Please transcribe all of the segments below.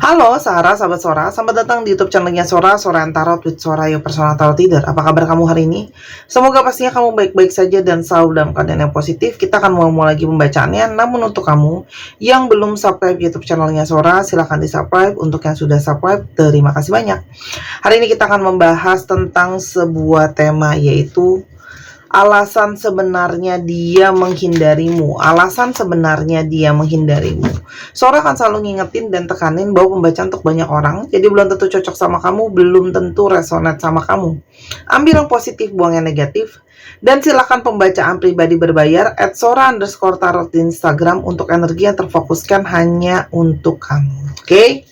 Halo Sarah, sahabat Sora, selamat datang di YouTube channelnya Sora, Sora and Tarot with Sora, your personal tarot reader. Apa kabar kamu hari ini? Semoga pastinya kamu baik-baik saja dan selalu dalam keadaan yang positif. Kita akan mulai lagi pembacaannya, namun untuk kamu yang belum subscribe YouTube channelnya Sora, silahkan di subscribe. Untuk yang sudah subscribe, terima kasih banyak. Hari ini kita akan membahas tentang sebuah tema, yaitu alasan sebenarnya dia menghindarimu. Alasan sebenarnya dia menghindarimu. Sora akan selalu ngingetin dan tekanin bahwa pembacaan untuk banyak orang, jadi belum tentu cocok sama kamu, belum tentu resonate sama kamu. Ambil yang positif, buang yang negatif. Dan silakan pembacaan pribadi berbayar @sora_tarot di Instagram untuk energi yang terfokuskan hanya untuk kamu. Oke?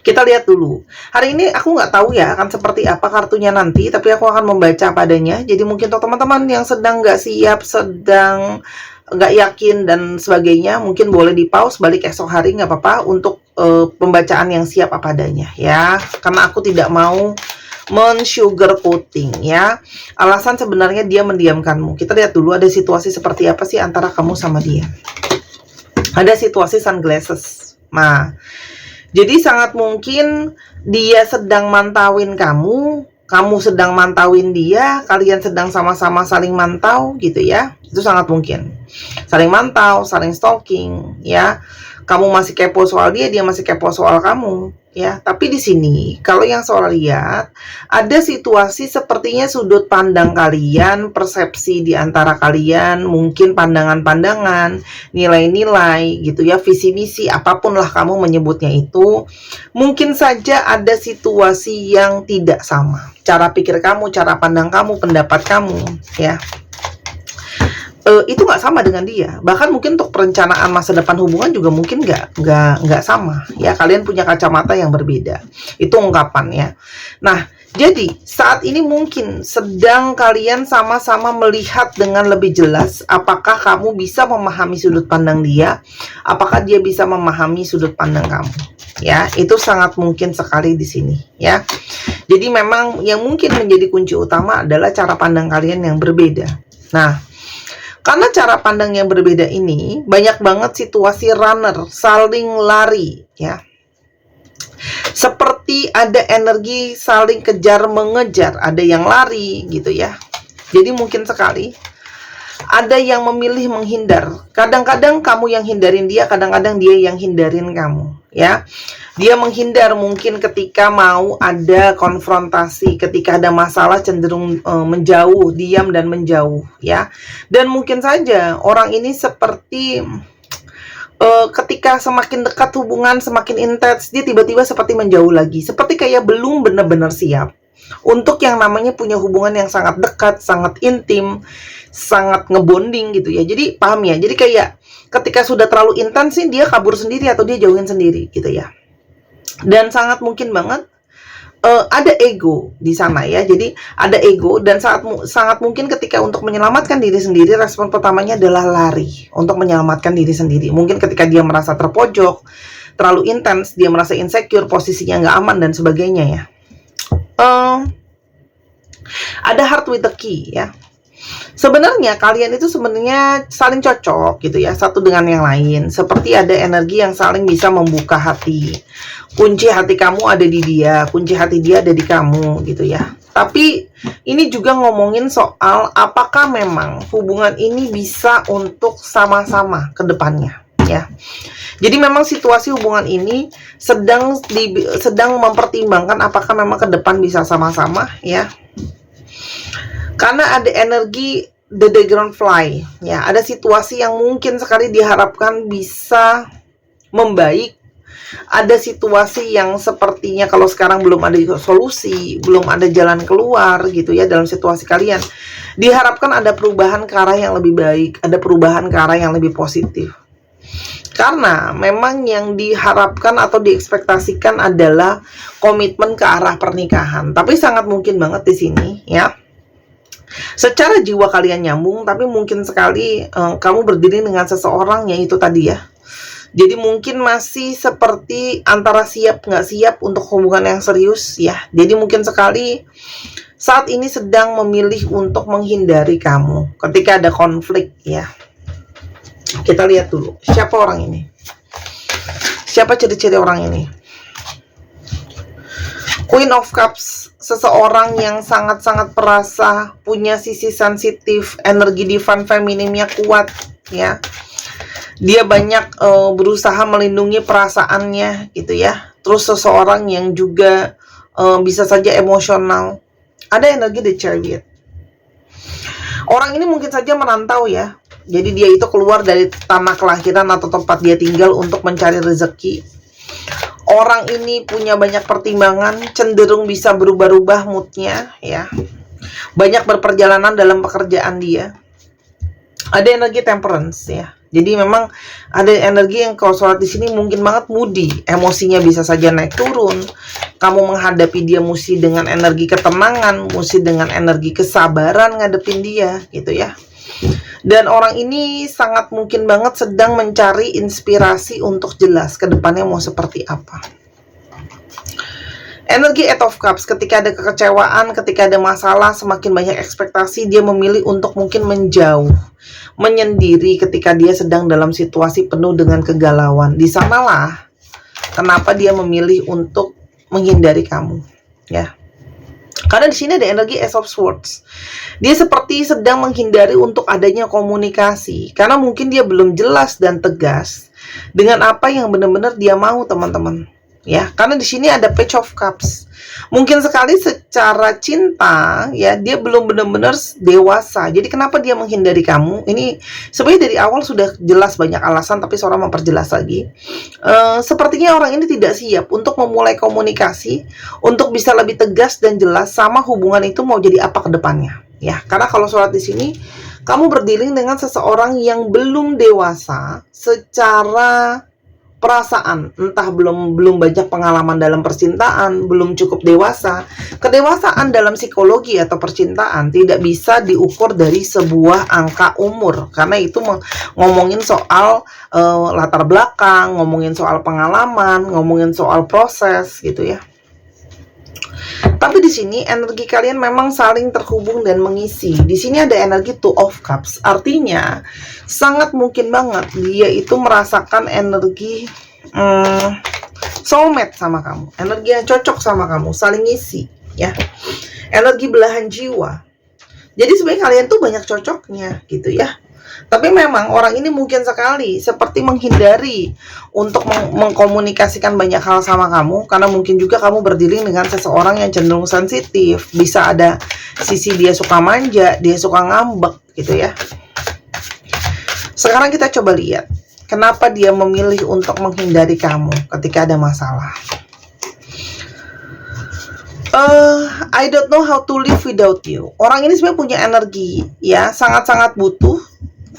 Kita lihat dulu. Hari ini aku nggak tahu ya akan seperti apa kartunya nanti, tapi aku akan membaca padanya. Jadi mungkin untuk teman-teman yang sedang nggak siap, sedang nggak yakin dan sebagainya, mungkin boleh di pause, balik esok hari nggak apa-apa untuk pembacaan yang siap apa adanya ya. Karena aku tidak mau men-sugarcoating ya. Alasan sebenarnya dia mendiamkanmu. Kita lihat dulu ada situasi seperti apa sih antara kamu sama dia. Ada situasi sunglasses. Nah, jadi sangat mungkin dia sedang mantauin kamu, kamu sedang mantauin dia, kalian sedang sama-sama saling mantau gitu ya. Itu sangat mungkin. Saling mantau, saling stalking ya. Kamu masih kepo soal dia, dia masih kepo soal kamu ya. Tapi di sini kalau yang soal lihat, ada situasi sepertinya sudut pandang kalian, persepsi di antara kalian, mungkin pandangan-pandangan, nilai-nilai gitu ya, visi misi, apapun lah kamu menyebutnya itu. Mungkin saja ada situasi yang tidak sama. Cara pikir kamu, cara pandang kamu, pendapat kamu ya. Itu nggak sama dengan dia. Bahkan mungkin untuk perencanaan masa depan hubungan juga mungkin nggak sama ya. Kalian punya kacamata yang berbeda. Itu ungkapan ya. Nah, jadi saat ini mungkin sedang kalian sama-sama melihat dengan lebih jelas apakah kamu bisa memahami sudut pandang dia, apakah dia bisa memahami sudut pandang kamu. Ya, itu sangat mungkin sekali di sini ya. Jadi memang yang mungkin menjadi kunci utama adalah cara pandang kalian yang berbeda. Nah, karena cara pandang yang berbeda ini, banyak banget situasi runner, saling lari, ya. Seperti ada energi saling kejar mengejar, ada yang lari gitu ya. Jadi mungkin sekali ada yang memilih menghindar. Kadang-kadang kamu yang hindarin dia, kadang-kadang dia yang hindarin kamu, ya. Dia menghindar mungkin ketika mau ada konfrontasi, ketika ada masalah cenderung menjauh, diam dan menjauh, ya. Dan mungkin saja orang ini seperti ketika semakin dekat hubungan, semakin intens, dia tiba-tiba seperti menjauh lagi, seperti kayak belum benar-benar siap untuk yang namanya punya hubungan yang sangat dekat, sangat intim, sangat ngebonding gitu ya. Jadi paham ya, jadi kayak ketika sudah terlalu intens sih dia kabur sendiri atau dia jauhin sendiri gitu ya. Dan sangat mungkin banget ada ego di sana ya. Jadi ada ego dan sangat mungkin ketika untuk menyelamatkan diri sendiri, respon pertamanya adalah lari untuk menyelamatkan diri sendiri. Mungkin ketika dia merasa terpojok, terlalu intens, dia merasa insecure, posisinya nggak aman dan sebagainya ya. Ada heart with the key ya. Sebenarnya kalian itu sebenarnya saling cocok gitu ya, satu dengan yang lain. Seperti ada energi yang saling bisa membuka hati. Kunci hati kamu ada di dia, kunci hati dia ada di kamu gitu ya. Tapi ini juga ngomongin soal apakah memang hubungan ini bisa untuk sama-sama ke depannya ya. Jadi memang situasi hubungan ini sedang mempertimbangkan apakah memang ke depan bisa sama-sama ya. Karena ada energi the dragonfly ya, ada situasi yang mungkin sekali diharapkan bisa membaik. Ada situasi yang sepertinya kalau sekarang belum ada solusi, belum ada jalan keluar gitu ya dalam situasi kalian. Diharapkan ada perubahan ke arah yang lebih baik, ada perubahan ke arah yang lebih positif. Karena memang yang diharapkan atau diekspektasikan adalah komitmen ke arah pernikahan. Tapi sangat mungkin banget di sini ya. Secara jiwa kalian nyambung, tapi mungkin sekali kamu berdiri dengan seseorang yang itu tadi ya. Jadi mungkin masih seperti antara siap nggak siap untuk hubungan yang serius ya. Jadi mungkin sekali saat ini sedang memilih untuk menghindari kamu ketika ada konflik ya. Kita lihat dulu siapa orang ini. Siapa ciri-ciri orang ini? Queen of Cups, seseorang yang sangat-sangat perasa, punya sisi sensitif, energi divine femininnya kuat, ya. Dia banyak berusaha melindungi perasaannya, gitu ya. Terus seseorang yang juga bisa saja emosional. Ada energi The Chariot. Orang ini mungkin saja merantau ya. Jadi dia itu keluar dari tanah kelahiran atau tempat dia tinggal untuk mencari rezeki. Orang ini punya banyak pertimbangan, cenderung bisa berubah-ubah moodnya ya. Banyak berperjalanan dalam pekerjaan dia. Ada energi Temperance ya. Jadi memang ada energi yang kalau sholat di sini mungkin banget moody, emosinya bisa saja naik turun. Kamu menghadapi dia mesti dengan energi ketenangan, mesti dengan energi kesabaran ngadepin dia gitu ya. Dan orang ini sangat mungkin banget sedang mencari inspirasi untuk jelas ke depannya mau seperti apa. Energi Eight of Cups, ketika ada kekecewaan, ketika ada masalah, semakin banyak ekspektasi, dia memilih untuk mungkin menjauh, menyendiri ketika dia sedang dalam situasi penuh dengan kegalauan. Di sanalah kenapa dia memilih untuk menghindari kamu, ya. Karena di sini ada energi Ace of Swords. Dia seperti sedang menghindari untuk adanya komunikasi. Karena mungkin dia belum jelas dan tegas dengan apa yang benar-benar dia mau, teman-teman. Ya, karena di sini ada Page of Cups. Mungkin sekali secara cinta, ya, dia belum benar-benar dewasa. Jadi kenapa dia menghindari kamu? Ini sebenarnya dari awal sudah jelas banyak alasan, tapi seorang memperjelas lagi. Sepertinya orang ini tidak siap untuk memulai komunikasi, untuk bisa lebih tegas dan jelas sama hubungan itu mau jadi apa ke depannya. Ya, karena kalau sholat di sini, kamu berdealing dengan seseorang yang belum dewasa secara perasaan, entah belum banyak pengalaman dalam percintaan, belum cukup dewasa. Kedewasaan dalam psikologi atau percintaan tidak bisa diukur dari sebuah angka umur, karena itu ngomongin soal latar belakang, ngomongin soal pengalaman, ngomongin soal proses gitu ya. Tapi di sini energi kalian memang saling terhubung dan mengisi. Di sini ada energi Two of Cups. Artinya sangat mungkin banget dia itu merasakan energi soulmate sama kamu, energi yang cocok sama kamu, saling ngisi ya. Energi belahan jiwa. Jadi sebenarnya kalian tuh banyak cocoknya gitu ya. Tapi memang orang ini mungkin sekali seperti menghindari untuk mengkomunikasikan banyak hal sama kamu, karena mungkin juga kamu berdealing dengan seseorang yang cenderung sensitif. Bisa ada sisi dia suka manja, dia suka ngambek gitu ya. Sekarang kita coba lihat kenapa dia memilih untuk menghindari kamu ketika ada masalah. I don't know how to live without you. Orang ini sebenarnya punya energi ya, sangat-sangat butuh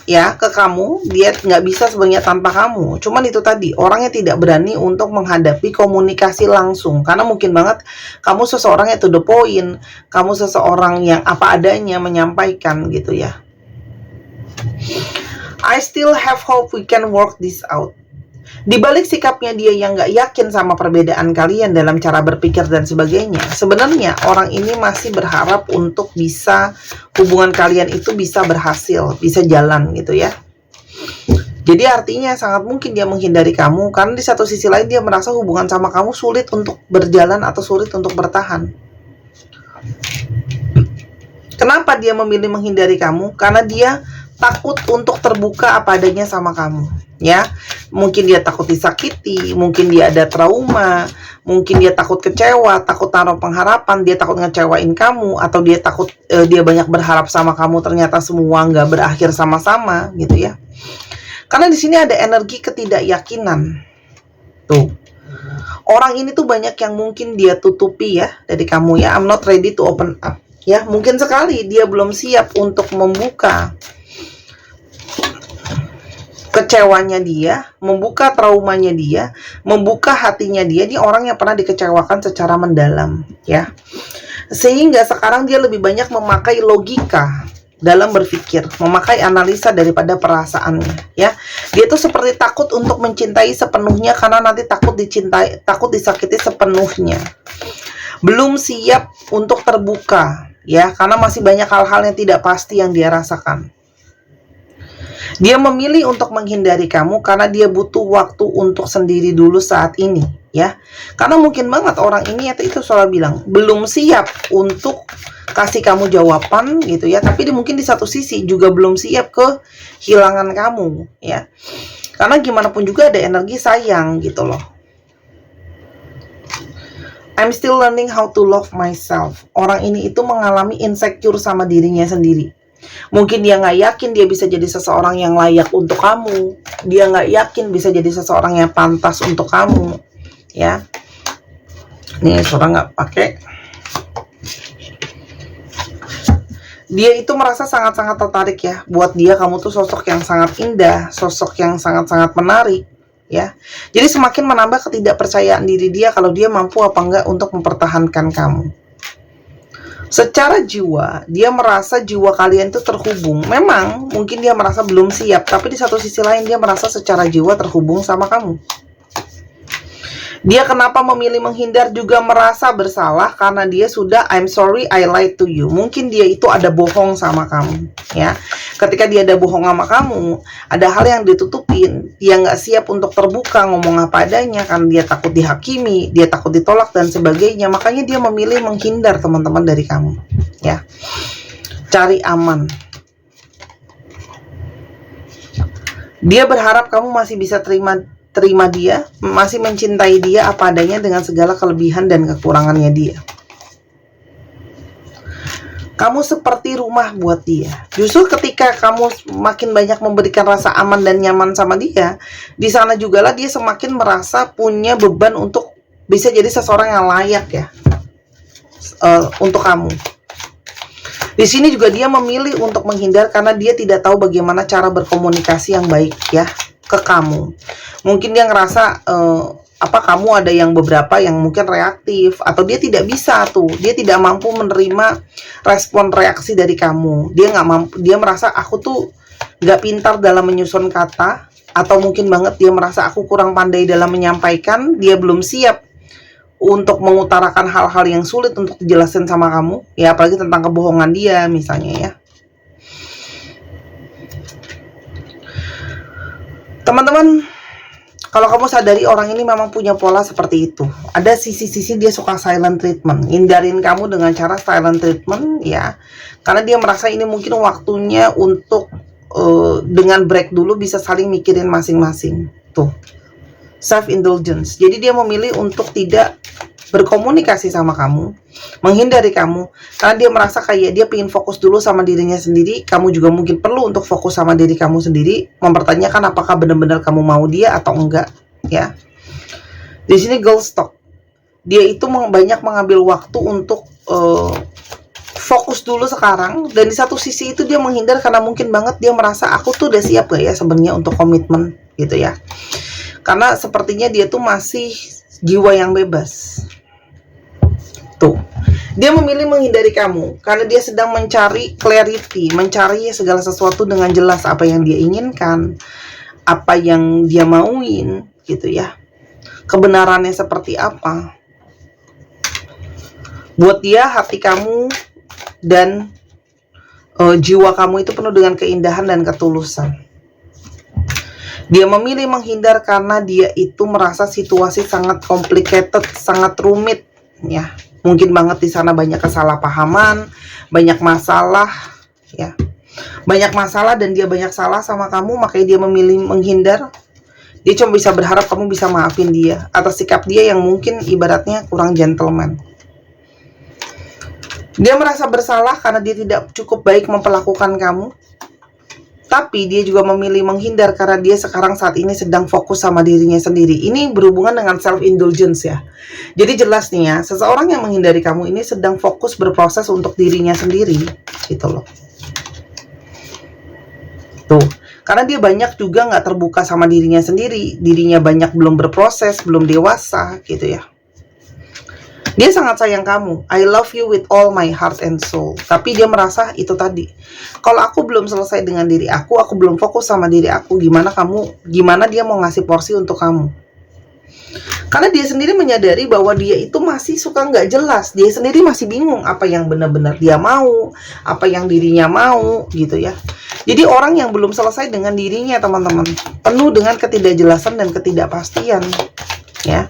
ya ke kamu. Dia nggak bisa sebenarnya tanpa kamu. Cuman itu tadi, orangnya tidak berani untuk menghadapi komunikasi langsung, karena mungkin banget kamu seseorang yang to the point, kamu seseorang yang apa adanya menyampaikan gitu ya. I still have hope we can work this out. Di balik sikapnya dia yang nggak yakin sama perbedaan kalian dalam cara berpikir dan sebagainya, sebenarnya orang ini masih berharap untuk bisa hubungan kalian itu bisa berhasil, bisa jalan gitu ya. Jadi artinya sangat mungkin dia menghindari kamu karena di satu sisi lain dia merasa hubungan sama kamu sulit untuk berjalan atau sulit untuk bertahan. Kenapa dia memilih menghindari kamu? Karena dia takut untuk terbuka apa adanya sama kamu. Ya, mungkin dia takut disakiti, mungkin dia ada trauma, mungkin dia takut kecewa, takut taruh pengharapan, dia takut ngecewain kamu, atau dia takut dia banyak berharap sama kamu ternyata semua nggak berakhir sama-sama gitu ya. Karena di sini ada energi ketidakyakinan. Tuh, orang ini tuh banyak yang mungkin dia tutupi ya dari kamu ya. I'm not ready to open up ya. Mungkin sekali dia belum siap untuk membuka kecewanya dia, membuka traumanya dia, membuka hatinya dia. Ini orang yang pernah dikecewakan secara mendalam ya. Sehingga sekarang dia lebih banyak memakai logika dalam berpikir, memakai analisa daripada perasaannya ya. Dia tuh seperti takut untuk mencintai sepenuhnya karena nanti takut dicintai, takut disakiti sepenuhnya. Belum siap untuk terbuka ya, karena masih banyak hal-hal yang tidak pasti yang dia rasakan. Dia memilih untuk menghindari kamu karena dia butuh waktu untuk sendiri dulu saat ini, ya. Karena mungkin banget orang ini itu selalu bilang belum siap untuk kasih kamu jawaban gitu ya, tapi mungkin di satu sisi juga belum siap kehilangan kamu, ya. Karena gimana pun juga ada energi sayang gitu loh. I'm still learning how to love myself. Orang ini itu mengalami insecure sama dirinya sendiri. Mungkin dia nggak yakin dia bisa jadi seseorang yang layak untuk kamu. Dia nggak yakin bisa jadi seseorang yang pantas untuk kamu, ya. Nih, suara nggak pakai. Dia itu merasa sangat-sangat tertarik ya. Buat dia kamu tuh sosok yang sangat indah, sosok yang sangat-sangat menarik, ya. Jadi semakin menambah ketidakpercayaan diri dia kalau dia mampu apa enggak untuk mempertahankan kamu. Secara jiwa, dia merasa jiwa kalian itu terhubung. Memang mungkin dia merasa belum siap, tapi di satu sisi lain dia merasa secara jiwa terhubung sama kamu. Dia kenapa memilih menghindar juga merasa bersalah karena dia sudah I'm sorry I lied to you. Mungkin dia itu ada bohong sama kamu, ya. Ketika dia ada bohong sama kamu, ada hal yang ditutupin, dia nggak siap untuk terbuka ngomong apa adanya karena dia takut dihakimi, dia takut ditolak dan sebagainya. Makanya dia memilih menghindar teman-teman dari kamu, ya. Cari aman. Dia berharap kamu masih bisa terima dia, masih mencintai dia apa adanya dengan segala kelebihan dan kekurangannya dia. Kamu seperti rumah buat dia. Justru ketika kamu makin banyak memberikan rasa aman dan nyaman sama dia, di sana jugalah dia semakin merasa punya beban untuk bisa jadi seseorang yang layak ya, untuk kamu. Di sini juga dia memilih untuk menghindar karena dia tidak tahu bagaimana cara berkomunikasi yang baik ya ke kamu. Mungkin dia ngerasa kamu ada yang beberapa yang mungkin reaktif, atau dia tidak bisa dia tidak mampu menerima respon reaksi dari kamu. Dia nggak mampu, dia merasa aku tuh nggak pintar dalam menyusun kata, atau mungkin banget dia merasa aku kurang pandai dalam menyampaikan. Dia belum siap untuk mengutarakan hal-hal yang sulit untuk dijelasin sama kamu, ya, apalagi tentang kebohongan dia misalnya ya. Teman-teman, kalau kamu sadari orang ini memang punya pola seperti itu. Ada sisi-sisi dia suka silent treatment, hindarin kamu dengan cara silent treatment ya. Karena dia merasa ini mungkin waktunya untuk dengan break dulu bisa saling mikirin masing-masing. Tuh, self indulgence. Jadi dia memilih untuk tidak berkomunikasi sama kamu, menghindari kamu, karena dia merasa kayak dia pengen fokus dulu sama dirinya sendiri. Kamu juga mungkin perlu untuk fokus sama diri kamu sendiri, mempertanyakan apakah benar-benar kamu mau dia atau enggak, ya. Di sini girls talk. Dia itu banyak mengambil waktu untuk fokus dulu sekarang, dan di satu sisi itu dia menghindar karena mungkin banget dia merasa aku tuh udah siap gak ya sebenarnya untuk komitmen gitu ya. Karena sepertinya dia tuh masih jiwa yang bebas. Tuh, dia memilih menghindari kamu karena dia sedang mencari clarity, mencari segala sesuatu dengan jelas apa yang dia inginkan, apa yang dia mauin, gitu ya. Kebenarannya seperti apa. Buat dia hati kamu dan jiwa kamu itu penuh dengan keindahan dan ketulusan. Dia memilih menghindar karena dia itu merasa situasi sangat complicated, sangat rumit, ya. Mungkin banget di sana banyak kesalahpahaman, banyak masalah, ya. Banyak masalah dan dia banyak salah sama kamu, makanya dia memilih menghindar. Dia cuma bisa berharap kamu bisa maafin dia atas sikap dia yang mungkin ibaratnya kurang gentleman. Dia merasa bersalah karena dia tidak cukup baik memperlakukan kamu. Tapi dia juga memilih menghindar karena dia sekarang saat ini sedang fokus sama dirinya sendiri. Ini berhubungan dengan self-indulgence ya. Jadi jelas nih ya, seseorang yang menghindari kamu ini sedang fokus berproses untuk dirinya sendiri. Gitu loh. Tuh, karena dia banyak juga nggak terbuka sama dirinya sendiri. Dirinya banyak belum berproses, belum dewasa gitu ya. Dia sangat sayang kamu. I love you with all my heart and soul. Tapi dia merasa itu tadi. Kalau aku belum selesai dengan diri aku belum fokus sama diri aku, gimana dia mau ngasih porsi untuk kamu? Karena dia sendiri menyadari bahwa dia itu masih suka nggak jelas. Dia sendiri masih bingung apa yang benar-benar dia mau, apa yang dirinya mau, gitu ya. Jadi orang yang belum selesai dengan dirinya, teman-teman, penuh dengan ketidakjelasan dan ketidakpastian, ya.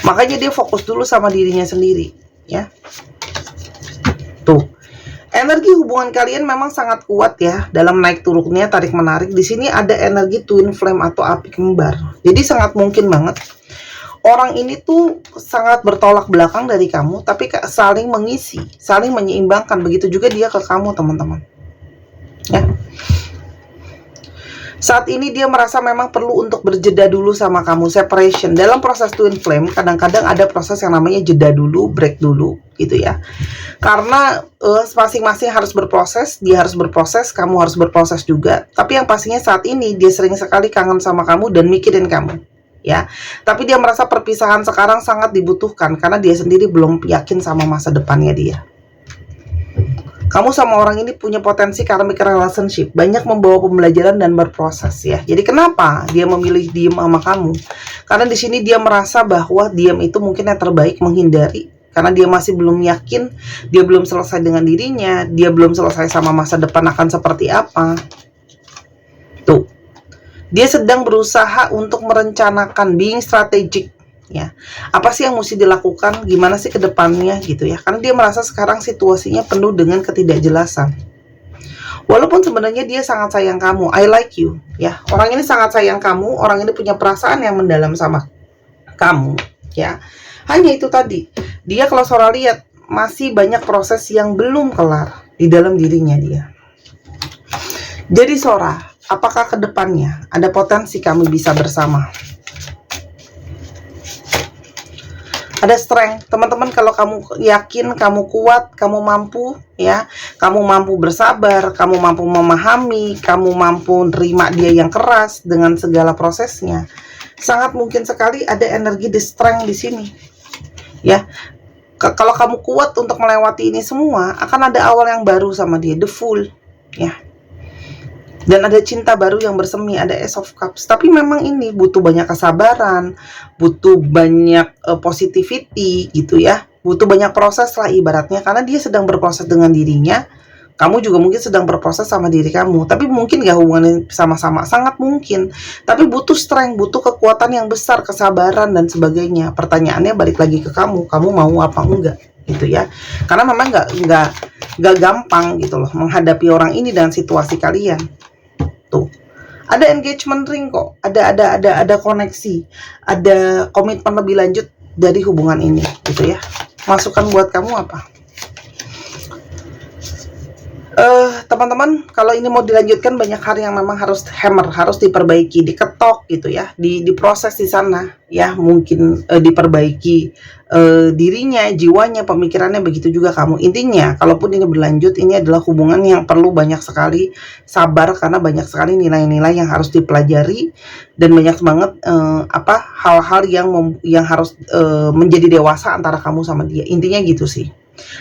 Makanya dia fokus dulu sama dirinya sendiri, ya. Tuh. Energi hubungan kalian memang sangat kuat ya dalam naik turunnya, tarik menarik. Di sini ada energi twin flame atau api kembar. Jadi sangat mungkin banget orang ini tuh sangat bertolak belakang dari kamu, tapi saling mengisi, saling menyeimbangkan. Begitu juga dia ke kamu, teman-teman. Ya. Saat ini dia merasa memang perlu untuk berjeda dulu sama kamu, separation. Dalam proses twin flame, kadang-kadang ada proses yang namanya jeda dulu, break dulu, gitu ya. Karena masing-masing harus berproses, dia harus berproses, kamu harus berproses juga. Tapi yang pastinya saat ini dia sering sekali kangen sama kamu dan mikirin kamu, ya. Tapi dia merasa perpisahan sekarang sangat dibutuhkan karena dia sendiri belum yakin sama masa depannya dia. Kamu sama orang ini punya potensi karmic relationship, banyak membawa pembelajaran dan berproses ya. Jadi kenapa dia memilih diam sama kamu? Karena di sini dia merasa bahwa diam itu mungkin yang terbaik, menghindari. Karena dia masih belum yakin, dia belum selesai dengan dirinya, dia belum selesai sama masa depan akan seperti apa. Tuh. Dia sedang berusaha untuk merencanakan, being strategic. Ya, apa sih yang mesti dilakukan, gimana sih ke depannya gitu ya. Karena dia merasa sekarang situasinya penuh dengan ketidakjelasan. Walaupun sebenarnya dia sangat sayang kamu, I like you ya. Orang ini sangat sayang kamu, orang ini punya perasaan yang mendalam sama kamu ya. Hanya itu tadi, dia kalau Sora lihat masih banyak proses yang belum kelar di dalam dirinya dia. Jadi Sora, apakah ke depannya ada potensi kami bisa bersama? Ada strength, teman-teman. Kalau kamu yakin, kamu kuat, kamu mampu ya, kamu mampu bersabar, kamu mampu memahami, kamu mampu nerima dia yang keras dengan segala prosesnya, sangat mungkin sekali ada energi the strength di sini ya. Kalau kamu kuat untuk melewati ini semua, akan ada awal yang baru sama dia, the full ya. Dan ada cinta baru yang bersemi, ada Ace of Cups. Tapi memang ini butuh banyak kesabaran, butuh banyak positivity gitu ya. Butuh banyak proses lah ibaratnya, karena dia sedang berproses dengan dirinya. Kamu juga mungkin sedang berproses sama diri kamu. Tapi mungkin gak hubungannya sama-sama, sangat mungkin. Tapi butuh strength, butuh kekuatan yang besar, kesabaran dan sebagainya. Pertanyaannya balik lagi ke kamu mau apa enggak gitu ya. Karena memang gak gampang gitu loh menghadapi orang ini dan situasi kalian. Tuh, ada engagement ring kok, ada koneksi, ada komitmen lebih lanjut dari hubungan ini gitu ya. Masukan buat kamu apa? Teman-teman, kalau ini mau dilanjutkan, banyak hal yang memang harus hammer, harus diperbaiki, diketok gitu ya, diproses di sana ya. Mungkin diperbaiki dirinya, jiwanya, pemikirannya, begitu juga kamu. Intinya, kalaupun ini berlanjut, ini adalah hubungan yang perlu banyak sekali sabar, karena banyak sekali nilai-nilai yang harus dipelajari dan banyak banget hal-hal yang harus menjadi dewasa antara kamu sama dia. Intinya gitu sih.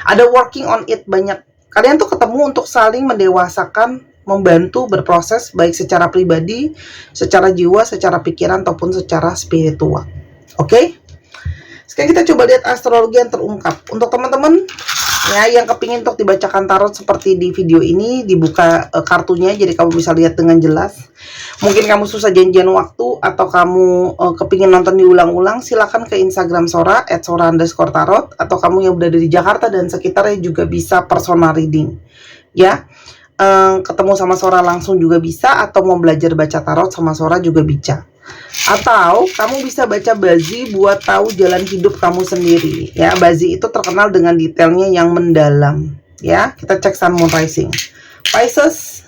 Ada working on it, banyak. Kalian tuh ketemu untuk saling mendewasakan, membantu berproses baik secara pribadi, secara jiwa, secara pikiran, ataupun secara spiritual. Oke? Sekarang kita coba lihat astrologi yang terungkap. Untuk teman-teman ya yang kepingin untuk dibacakan tarot seperti di video ini, dibuka kartunya jadi kamu bisa lihat dengan jelas. Mungkin kamu susah janjian waktu atau kamu kepingin nonton diulang-ulang, silakan ke Instagram Sora @sora_tarot, atau kamu yang berada di Jakarta dan sekitarnya juga bisa personal reading ya. Ketemu sama Sora langsung juga bisa, atau mau belajar baca tarot sama Sora juga bisa. Atau kamu bisa baca Bazi buat tahu jalan hidup kamu sendiri ya. Bazi itu terkenal dengan detailnya yang mendalam ya. Kita cek Sun, Moon, Rising. Pisces,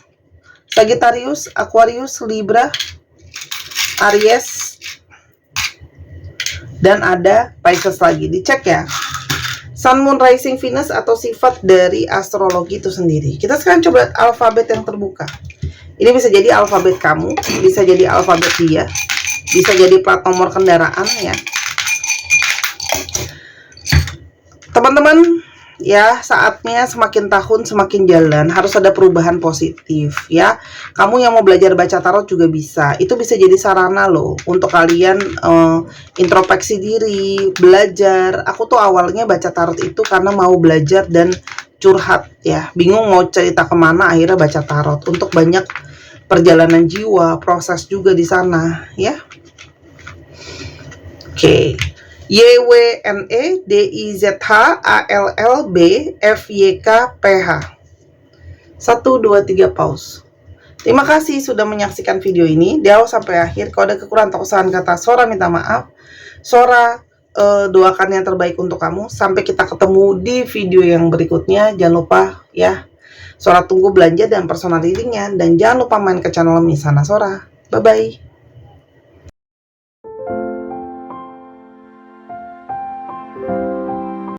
Sagittarius, Aquarius, Libra, Aries, dan ada Pisces lagi. Dicek ya, Sun, Moon, Rising, Venus atau sifat dari astrologi itu sendiri. Kita sekarang coba alfabet yang terbuka. Ini bisa jadi alfabet kamu, bisa jadi alfabet dia, bisa jadi plat nomor kendaraan ya. Teman-teman, ya, saatnya semakin tahun semakin jalan harus ada perubahan positif ya. Kamu yang mau belajar baca tarot juga bisa. Itu bisa jadi sarana loh untuk kalian introspeksi diri, belajar. Aku tuh awalnya baca tarot itu karena mau belajar dan curhat ya. Bingung mau cerita kemana, akhirnya baca tarot untuk banyak perjalanan jiwa, proses juga di sana ya. Oke. YWNEDIZHALLBFYKPH 1, 2, 3 pause. Terima kasih sudah menyaksikan video ini di awal sampai akhir. Kalau ada kekurangan atau kesalahan kata, Sora minta maaf. Sora doakan yang terbaik untuk kamu. Sampai kita ketemu di video yang berikutnya. Jangan lupa ya, Sora tunggu belanja dan personal readingnya. Dan jangan lupa main ke channel Misana Sora. Bye-bye.